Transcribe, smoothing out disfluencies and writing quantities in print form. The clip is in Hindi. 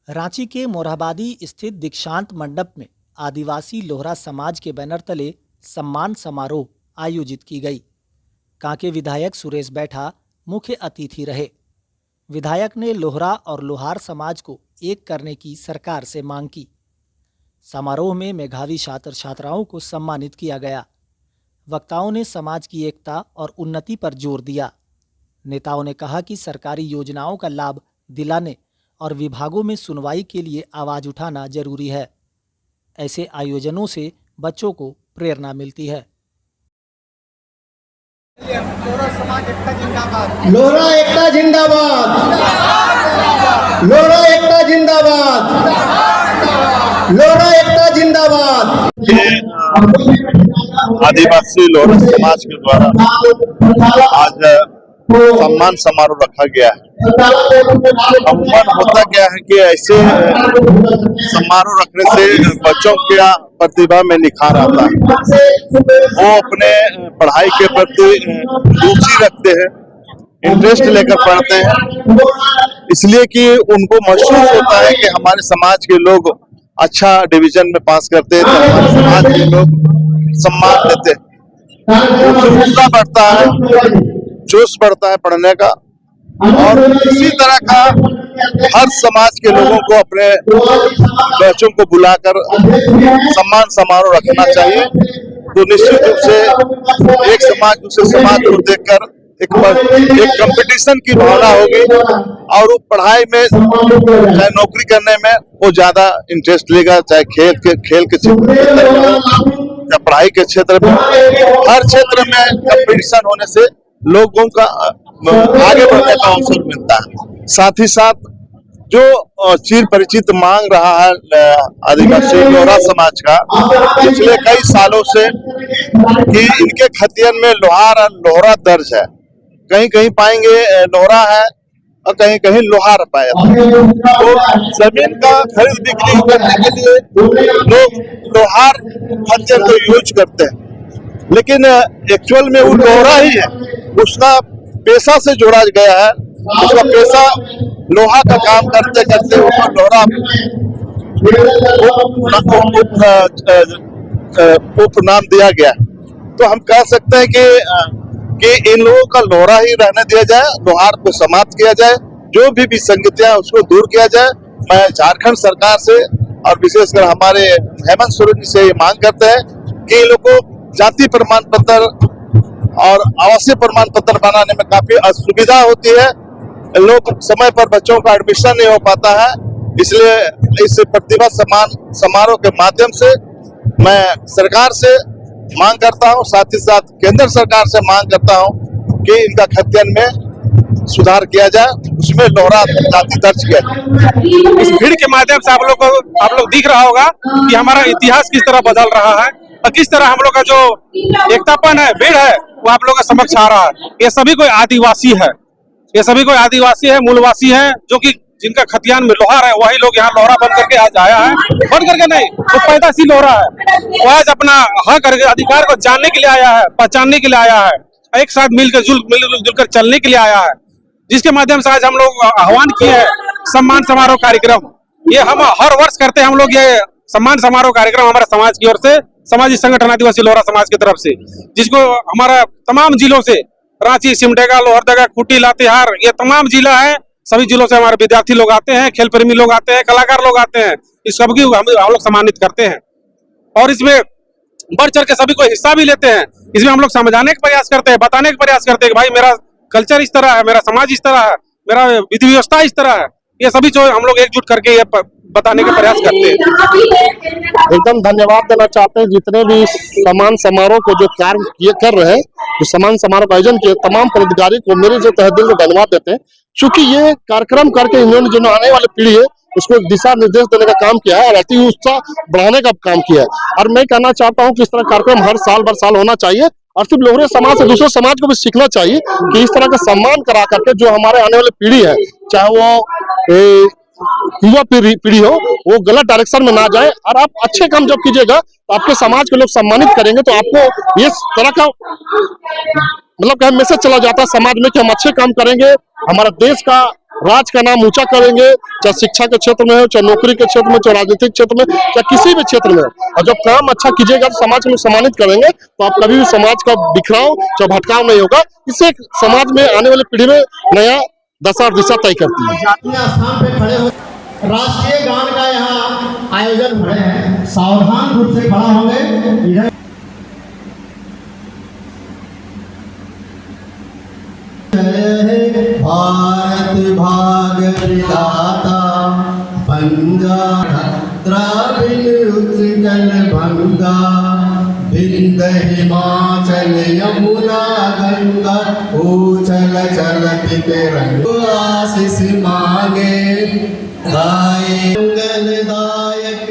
रांची के मोरहाबादी स्थित दीक्षांत मंडप में आदिवासी लोहरा समाज के बैनर तले सम्मान समारोह आयोजित की गई। कांके विधायक सुरेश बैठा मुख्य अतिथि रहे। विधायक ने लोहरा और लोहार समाज को एक करने की सरकार से मांग की। समारोह में मेधावी छात्र छात्राओं को सम्मानित किया गया। वक्ताओं ने समाज की एकता और उन्नति पर जोर दिया। नेताओं ने कहा कि सरकारी योजनाओं का लाभ दिलाने और विभागों में सुनवाई के लिए आवाज उठाना जरूरी है। ऐसे आयोजनों से बच्चों को प्रेरणा मिलती है। लोहरा एकता जिंदाबाद, लोहरा एकता जिंदाबाद, लोहरा एकता जिंदाबाद। आदिवासी लोहरा समाज के द्वारा आज सम्मान समारोह रखा गया है। अमूमन होता क्या है कि ऐसे समारोह रखने से बच्चों की प्रतिभा में निखार आता है। वो अपने पढ़ाई के प्रति रुचि रखते हैं, इंटरेस्ट लेकर पढ़ते हैं, इसलिए कि उनको महसूस होता है कि हमारे समाज के लोग अच्छा डिवीजन में पास करते हैं तो हमारे समाज के लोग सम्मान देते हैं। उत्साह बढ़ता है, जोश बढ़ता है पढ़ने का। और इसी तरह का हर समाज के लोगों को अपने बच्चों को बुलाकर सम्मान समारोह रखना चाहिए। तो निश्चित रूप से एक समाज दूसरे समाज को देखकर एक कंपटीशन की भावना होगी और वो पढ़ाई में चाहे नौकरी करने में वो ज्यादा इंटरेस्ट लेगा, चाहे खेल के क्षेत्र में या पढ़ाई के क्षेत्र में। हर क्षेत्र में कंपटीशन होने से लोगों का आगे बढ़ने का अवसर मिलता है। साथ ही साथ जो चिर परिचित मांग रहा है आदिवासी लोहरा समाज का पिछले कई सालों से कि इनके खतियन में लोहार और लोहरा दर्ज है। कहीं कहीं पाएंगे लोहरा है और कहीं कहीं लोहार पाया। तो जमीन का खरीद बिक्री करने के लिए लोग लोहार खतियन को यूज करते हैं, लेकिन एक्चुअल में वो लोहरा ही है। उसका पेशा से जोड़ा गया है। उसका पेशा लोहा का काम करते करते उसको लोहरा उपनाम दिया गया। तो हम कह सकते हैं कि इन लोगों का लोहरा ही रहने दिया जाए, लोहार को समाप्त किया जाए, जो भी विसंगतियां उसको दूर किया जाए। मैं झारखंड सरकार से और विशेषकर हमारे हेमंत सोरेन से ये मांग करते हैं कि इन लोगों को जाति प्रमाण पत्र और आवासीय प्रमाण पत्र बनाने में काफी असुविधा होती है। लोग समय पर बच्चों का एडमिशन नहीं हो पाता है। इसलिए इस प्रतिभा सम्मान समारोह के माध्यम से मैं सरकार से मांग करता हूं, साथ ही साथ केंद्र सरकार से मांग करता हूं कि इनका खतियन में सुधार किया जाए, उसमें लोहरा जाति दर्ज किया जाए। इस भीड़ के माध्यम से आप लोग दिख रहा होगा कि हमारा इतिहास किस तरह बदल रहा है और किस तरह हम लोग का जो एकतापन है, भीड़ है, वो आप लोग का समक्ष आ रहा है। ये सभी कोई आदिवासी है, ये सभी कोई आदिवासी है, मूलवासी है, जो कि जिनका खतियान में लोहार है, वही लोग यहाँ लोहरा बन करके आज आया है। बन करके नहीं, वो पैदाशी लोहरा है। वो आज अपना हक अधिकार को जानने के लिए आया है, पहचानने के लिए आया है, एक साथ मिलकर जुलकर चलने के लिए आया है, जिसके माध्यम से आज हम लोग आह्वान किए हैं सम्मान समारोह कार्यक्रम। ये हम हर वर्ष करते हैं। हम लोग ये सम्मान समारोह कार्यक्रम हमारे समाज की ओर से, सामाजिक संगठन आदिवासी लोहरा समाज की तरफ से, जिसको हमारा तमाम जिलों से, रांची, सिमडेगा, लोहरदगा, खूंटी, लातेहार, ये तमाम जिला है, सभी जिलों से हमारे विद्यार्थी लोग आते हैं, खेल प्रेमी लोग आते हैं, कलाकार लोग आते हैं। इस सबकी हम लोग सम्मानित करते हैं और इसमें बढ़ चढ़ के सभी को हिस्सा भी लेते हैं। इसमें हम लोग समझाने का प्रयास करते हैं, बताने का प्रयास करते हैं कि भाई मेरा कल्चर इस तरह है, मेरा समाज इस तरह है, मेरा विधि व्यवस्था इस तरह है। ये सभी जो हम लोग एकजुट करके ये बताने का प्रयास करते हैं। एकदम धन्यवाद देना चाहते हैं जितने भी सम्मान समारोह को जो कार्य कर रहे हैं, जो सम्मान समारोह का आयोजन किए, तमाम पदाधिकारी को मेरे जो तहे दिल से धन्यवाद देते हैं, क्योंकि ये कार्यक्रम करके इन्होंने जो आने वाली पीढ़ी है उसको दिशा निर्देश देने का काम किया है और अति उत्साह बढ़ाने का काम किया है। और मैं कहना चाहता हूँ कि इस तरह कार्यक्रम हर साल होना चाहिए और सिर्फ लोहरा समाज से दूसरे समाज को भी सीखना चाहिए कि इस तरह का सम्मान करा करके जो हमारे आने वाली पीढ़ी है, चाहे वो युवा पीढ़ी हो वो गलत डायरेक्शन में ना जाए, और आप अच्छे काम जब कीजिएगा तो आपके समाज के लोग सम्मानित करेंगे, तो आपको ये तरह का मतलब क्या मैसेज चला जाता है समाज में कि हम अच्छे काम करेंगे, हमारा देश का राज्य का नाम ऊंचा करेंगे, चाहे शिक्षा के क्षेत्र में हो, चाहे नौकरी के क्षेत्र में, चाहे राजनीतिक क्षेत्र में, चाहे किसी भी क्षेत्र में। और जब काम अच्छा कीजिएगा तो समाज में सम्मानित करेंगे, तो आप कभी भी समाज का बिखराव चाहे भटकाव नहीं होगा। इससे समाज में आने वाली पीढ़ी में नया दशा और दिशा तय करती है। अपने स्थान पे खड़े हो, राष्ट्रीय गान का यहाँ आयोजन हो रहे हैं, सावधान रूप से खड़ा होंगे। इधर भारत भाग्य विधाता पंजाब द्राविड उत्कल भंगा, विंध्य हिमाचल यमुना गंगा, उछल चलति तिरंग आशीष मांगे, गाए मंगलदायक